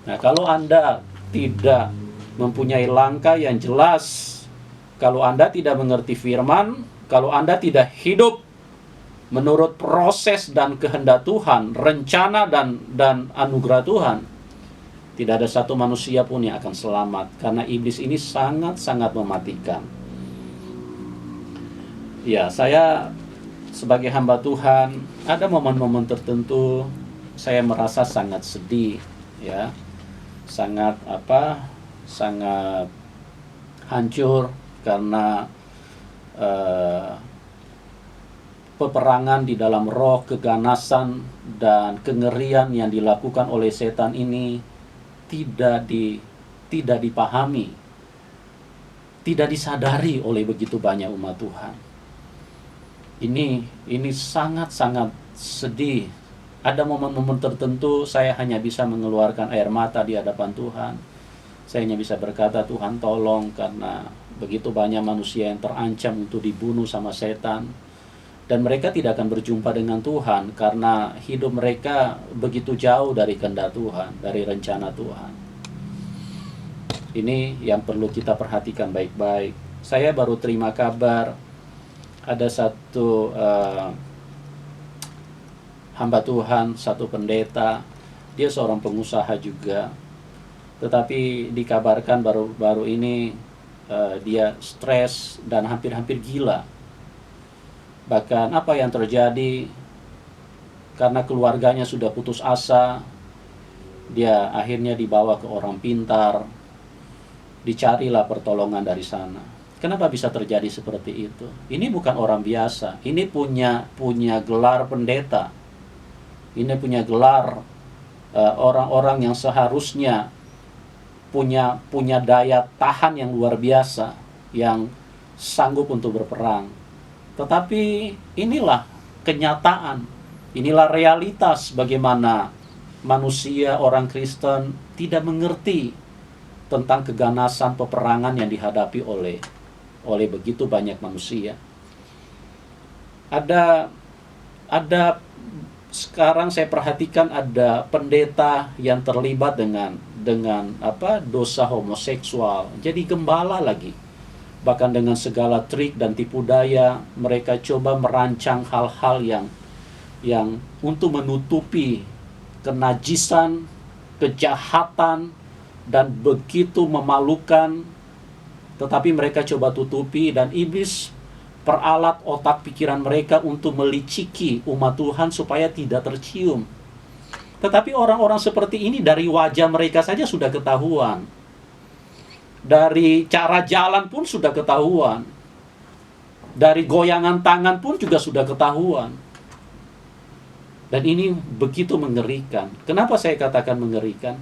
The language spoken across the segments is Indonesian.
Nah, kalau Anda tidak mempunyai langkah yang jelas, kalau Anda tidak mengerti firman, kalau Anda tidak hidup menurut proses dan kehendak Tuhan, rencana dan anugerah Tuhan, tidak ada satu manusia pun yang akan selamat, karena iblis ini sangat-sangat mematikan. Ya, saya sebagai hamba Tuhan, ada momen-momen tertentu saya merasa sangat sedih, ya, sangat sangat hancur karena peperangan di dalam roh, keganasan dan kengerian yang dilakukan oleh setan ini tidak dipahami, tidak disadari oleh begitu banyak umat Tuhan. Ini sangat-sangat sedih. Ada momen-momen tertentu saya hanya bisa mengeluarkan air mata di hadapan Tuhan. Saya hanya bisa berkata, Tuhan tolong, karena begitu banyak manusia yang terancam untuk dibunuh sama setan. Dan mereka tidak akan berjumpa dengan Tuhan karena hidup mereka begitu jauh dari kehendak Tuhan, dari rencana Tuhan. Ini yang perlu kita perhatikan baik-baik. Saya baru terima kabar, ada satu hamba Tuhan, satu pendeta, dia seorang pengusaha juga, tetapi dikabarkan baru-baru ini dia stres dan hampir-hampir gila. Bahkan apa yang terjadi, karena keluarganya sudah putus asa, dia akhirnya dibawa ke orang pintar, dicarilah pertolongan dari sana. Kenapa bisa terjadi seperti itu? Ini bukan orang biasa, ini punya gelar pendeta, ini punya gelar orang-orang yang seharusnya punya daya tahan yang luar biasa, yang sanggup untuk berperang. Tetapi inilah kenyataan, inilah realitas bagaimana manusia, orang Kristen tidak mengerti tentang keganasan peperangan yang dihadapi oleh begitu banyak manusia. Ada sekarang saya perhatikan ada pendeta yang terlibat dengan dosa homoseksual, jadi gembala lagi. Bahkan dengan segala trik dan tipu daya, mereka coba merancang hal-hal yang untuk menutupi kenajisan, kejahatan, dan begitu memalukan. Tetapi mereka coba tutupi, dan iblis peralat otak pikiran mereka untuk meliciki umat Tuhan supaya tidak tercium. Tetapi orang-orang seperti ini dari wajah mereka saja sudah ketahuan. Dari cara jalan pun sudah ketahuan. Dari goyangan tangan pun juga sudah ketahuan. Dan ini begitu mengerikan. Kenapa saya katakan mengerikan?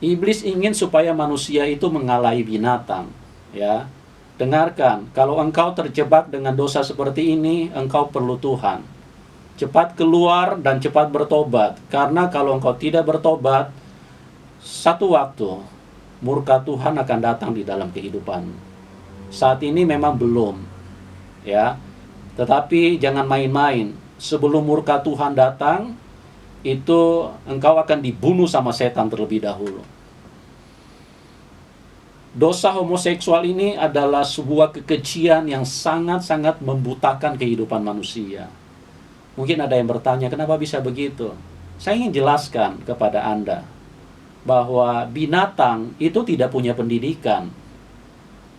Iblis ingin supaya manusia itu mengalahi binatang, ya. Dengarkan, kalau engkau terjebak dengan dosa seperti ini, engkau perlu Tuhan. Cepat keluar dan cepat bertobat, karena kalau engkau tidak bertobat, satu waktu murka Tuhan akan datang di dalam kehidupanmu. Saat ini memang belum, ya. Tetapi jangan main-main. Sebelum murka Tuhan datang, itu engkau akan dibunuh sama setan terlebih dahulu. Dosa homoseksual ini adalah sebuah kekejian yang sangat-sangat membutakan kehidupan manusia. Mungkin ada yang bertanya, kenapa bisa begitu? Saya ingin jelaskan kepada Anda bahwa binatang itu tidak punya pendidikan.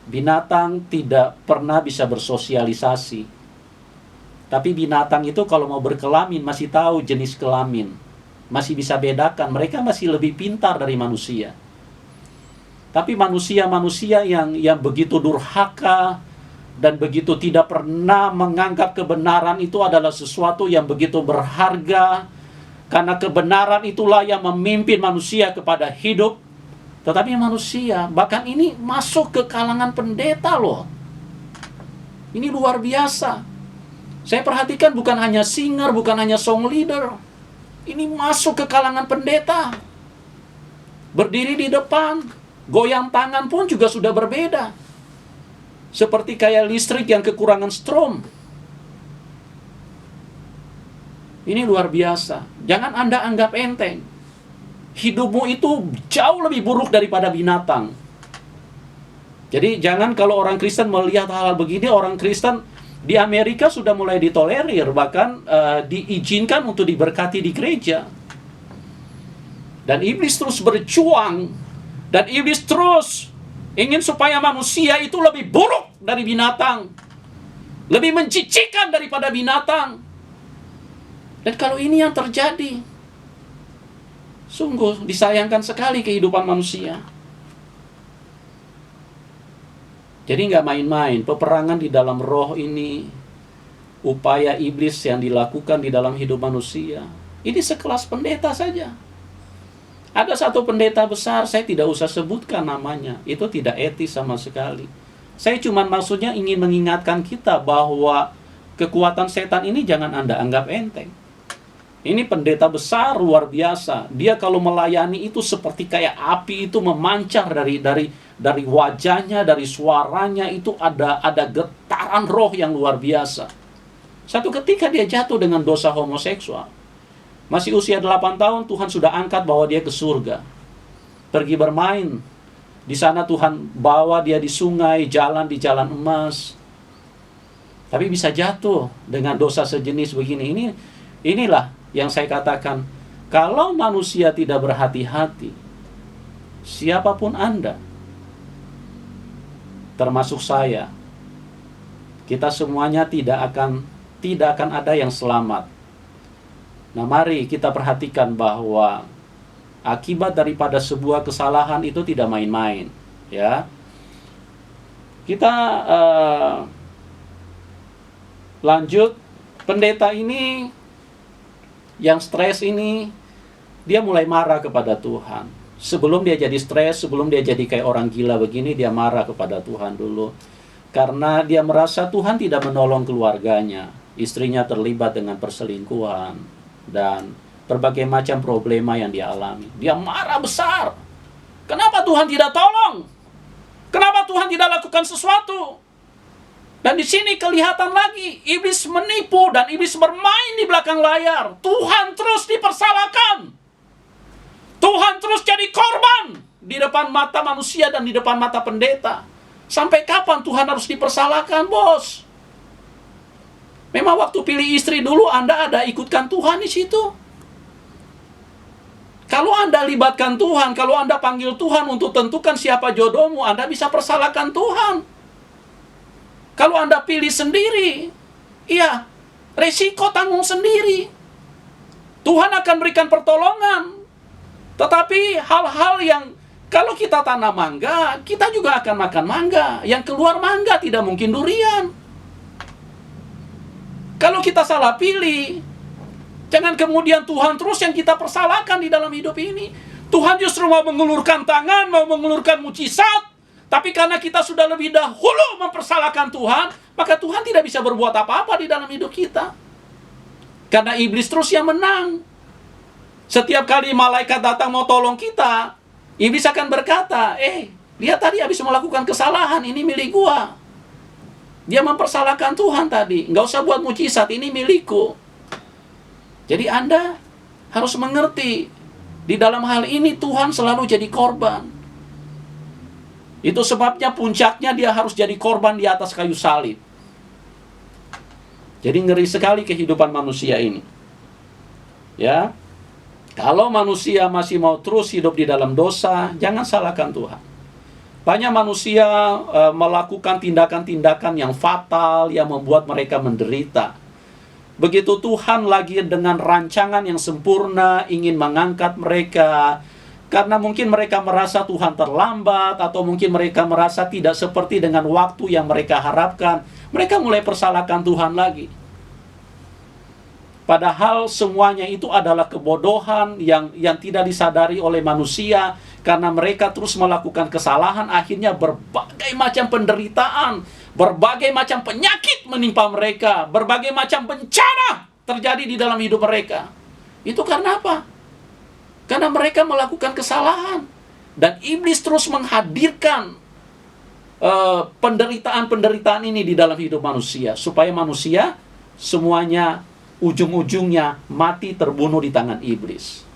Binatang tidak pernah bisa bersosialisasi. Tapi binatang itu kalau mau berkelamin masih tahu jenis kelamin, masih bisa bedakan, mereka masih lebih pintar dari manusia. Tapi manusia-manusia yang begitu durhaka dan begitu tidak pernah menganggap kebenaran itu adalah sesuatu yang begitu berharga, karena kebenaran itulah yang memimpin manusia kepada hidup. Tetapi manusia, bahkan ini masuk ke kalangan pendeta loh. Ini luar biasa. Saya perhatikan bukan hanya singer, bukan hanya song leader. Ini masuk ke kalangan pendeta. Berdiri di depan, goyang tangan pun juga sudah berbeda. Seperti kayak listrik yang kekurangan strom. Ini luar biasa. Jangan Anda anggap enteng. hidupmu itu jauh lebih buruk daripada binatang. Jadi jangan kalau orang Kristen melihat hal-hal begini, orang Kristen di Amerika sudah mulai ditolerir, bahkan diizinkan untuk diberkati di gereja. Dan iblis terus berjuang, dan iblis terus ingin supaya manusia itu lebih buruk dari binatang, lebih menjijikkan daripada binatang. Dan kalau ini yang terjadi, sungguh disayangkan sekali kehidupan manusia. Jadi nggak main-main, peperangan di dalam roh ini, upaya iblis yang dilakukan di dalam hidup manusia. Ini sekelas pendeta saja. Ada satu pendeta besar, saya tidak usah sebutkan namanya, itu tidak etis sama sekali. Saya cuma maksudnya ingin mengingatkan kita bahwa kekuatan setan ini jangan Anda anggap enteng. Ini pendeta besar luar biasa. Dia kalau melayani itu seperti kayak api itu memancar dari wajahnya, dari suaranya itu ada getaran roh yang luar biasa. Satu ketika dia jatuh dengan dosa homoseksual. Masih usia 8 tahun Tuhan sudah angkat bawa dia ke surga. Pergi bermain. Di sana Tuhan bawa dia di sungai, jalan di jalan emas. Tapi bisa jatuh dengan dosa sejenis begini. Inilah yang saya katakan, kalau manusia tidak berhati-hati, siapapun Anda, termasuk saya, kita semuanya tidak akan ada yang selamat. Nah, mari kita perhatikan bahwa akibat daripada sebuah kesalahan itu tidak main-main, ya. Kita lanjut. Pendeta ini yang stres ini, dia mulai marah kepada Tuhan. Sebelum dia jadi stres, sebelum dia jadi kayak orang gila begini, dia marah kepada Tuhan dulu. Karena dia merasa Tuhan tidak menolong keluarganya. Istrinya terlibat dengan perselingkuhan dan berbagai macam problema yang dia alami. Dia marah besar. Kenapa Tuhan tidak tolong? Kenapa Tuhan tidak lakukan sesuatu? Dan di sini kelihatan lagi iblis menipu dan iblis bermain di belakang layar. Tuhan terus dipersalahkan. Tuhan terus jadi korban di depan mata manusia dan di depan mata pendeta. Sampai kapan Tuhan harus dipersalahkan, bos? Memang waktu pilih istri dulu Anda ada ikutkan Tuhan di situ. Kalau Anda libatkan Tuhan, kalau Anda panggil Tuhan untuk tentukan siapa jodohmu, Anda bisa persalahkan Tuhan. Kalau Anda pilih sendiri, iya, resiko tanggung sendiri. Tuhan akan berikan pertolongan. Tetapi hal-hal yang kalau kita tanam mangga, kita juga akan makan mangga. Yang keluar mangga tidak mungkin durian. Kalau kita salah pilih, jangan kemudian Tuhan terus yang kita persalahkan di dalam hidup ini. Tuhan justru mau mengulurkan tangan, mau mengulurkan mujizat. Tapi karena kita sudah lebih dahulu mempersalahkan Tuhan, maka Tuhan tidak bisa berbuat apa-apa di dalam hidup kita. Karena iblis terus yang menang. Setiap kali malaikat datang mau tolong kita, iblis akan berkata, dia tadi habis melakukan kesalahan, ini milik gua. Dia mempersalahkan Tuhan tadi, nggak usah buat mujizat, ini milikku. Jadi Anda harus mengerti, di dalam hal ini Tuhan selalu jadi korban. Itu sebabnya puncaknya dia harus jadi korban di atas kayu salib. Jadi ngeri sekali kehidupan manusia ini. Ya. Kalau manusia masih mau terus hidup di dalam dosa, jangan salahkan Tuhan. Banyak manusia melakukan tindakan-tindakan yang fatal yang membuat mereka menderita. Begitu Tuhan lagi dengan rancangan yang sempurna ingin mengangkat mereka, karena mungkin mereka merasa Tuhan terlambat, atau mungkin mereka merasa tidak seperti dengan waktu yang mereka harapkan, mereka mulai persalahkan Tuhan lagi. Padahal semuanya itu adalah kebodohan yang tidak disadari oleh manusia, karena mereka terus melakukan kesalahan, akhirnya berbagai macam penderitaan, berbagai macam penyakit menimpa mereka, berbagai macam bencana terjadi di dalam hidup mereka. Itu karena apa? Karena mereka melakukan kesalahan. Dan iblis terus menghadirkan penderitaan-penderitaan ini di dalam hidup manusia, supaya manusia semuanya ujung-ujungnya mati terbunuh di tangan iblis.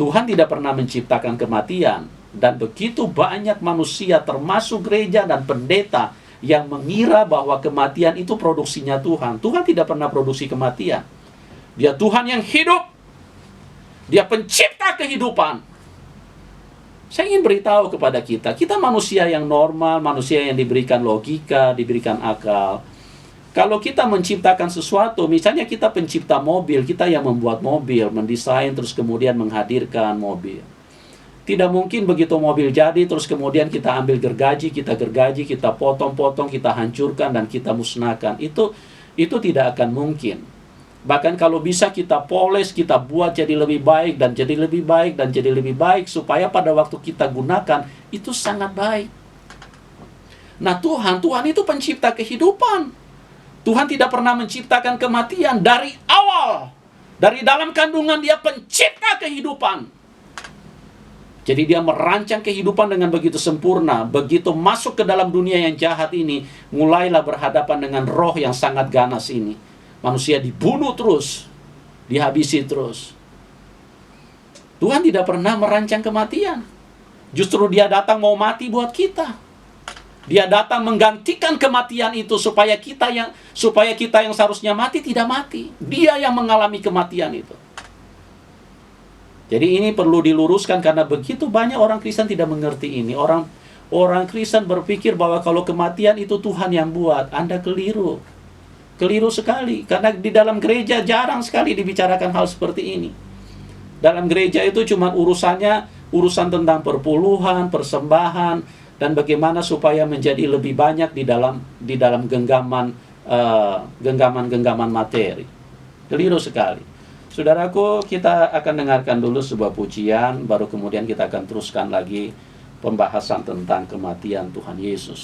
Tuhan tidak pernah menciptakan kematian. Dan begitu banyak manusia termasuk gereja dan pendeta yang mengira bahwa kematian itu produksinya Tuhan. Tuhan tidak pernah produksi kematian. Dia Tuhan yang hidup. Dia pencipta kehidupan. Saya ingin beritahu kepada kita manusia yang normal, manusia yang diberikan logika, diberikan akal. Kalau kita menciptakan sesuatu, misalnya kita pencipta mobil, kita yang membuat mobil, mendesain, terus kemudian menghadirkan mobil. Tidak mungkin begitu mobil jadi, terus kemudian kita ambil gergaji, kita potong-potong, kita hancurkan, dan kita musnahkan. Itu tidak akan mungkin. Bahkan kalau bisa kita poles, kita buat jadi lebih baik, dan jadi lebih baik, dan jadi lebih baik, supaya pada waktu kita gunakan, itu sangat baik. Nah Tuhan itu pencipta kehidupan. Tuhan tidak pernah menciptakan kematian dari awal. Dari dalam kandungan Dia pencipta kehidupan. Jadi Dia merancang kehidupan dengan begitu sempurna. Begitu masuk ke dalam dunia yang jahat ini, mulailah berhadapan dengan roh yang sangat ganas ini. Manusia dibunuh terus, dihabisi terus. Tuhan tidak pernah merancang kematian. Justru Dia datang mau mati buat kita. Dia datang menggantikan kematian itu supaya kita yang seharusnya mati tidak mati. Dia yang mengalami kematian itu. Jadi ini perlu diluruskan karena begitu banyak orang Kristen tidak mengerti ini. Orang Kristen berpikir bahwa kalau kematian itu Tuhan yang buat. Anda keliru. Keliru sekali. Karena di dalam gereja jarang sekali dibicarakan hal seperti ini. Dalam gereja itu cuma urusan tentang perpuluhan, persembahan, dan bagaimana supaya menjadi lebih banyak di dalam genggaman materi. Keliru sekali. Saudaraku, kita akan dengarkan dulu sebuah pujian, baru kemudian kita akan teruskan lagi pembahasan tentang kematian Tuhan Yesus.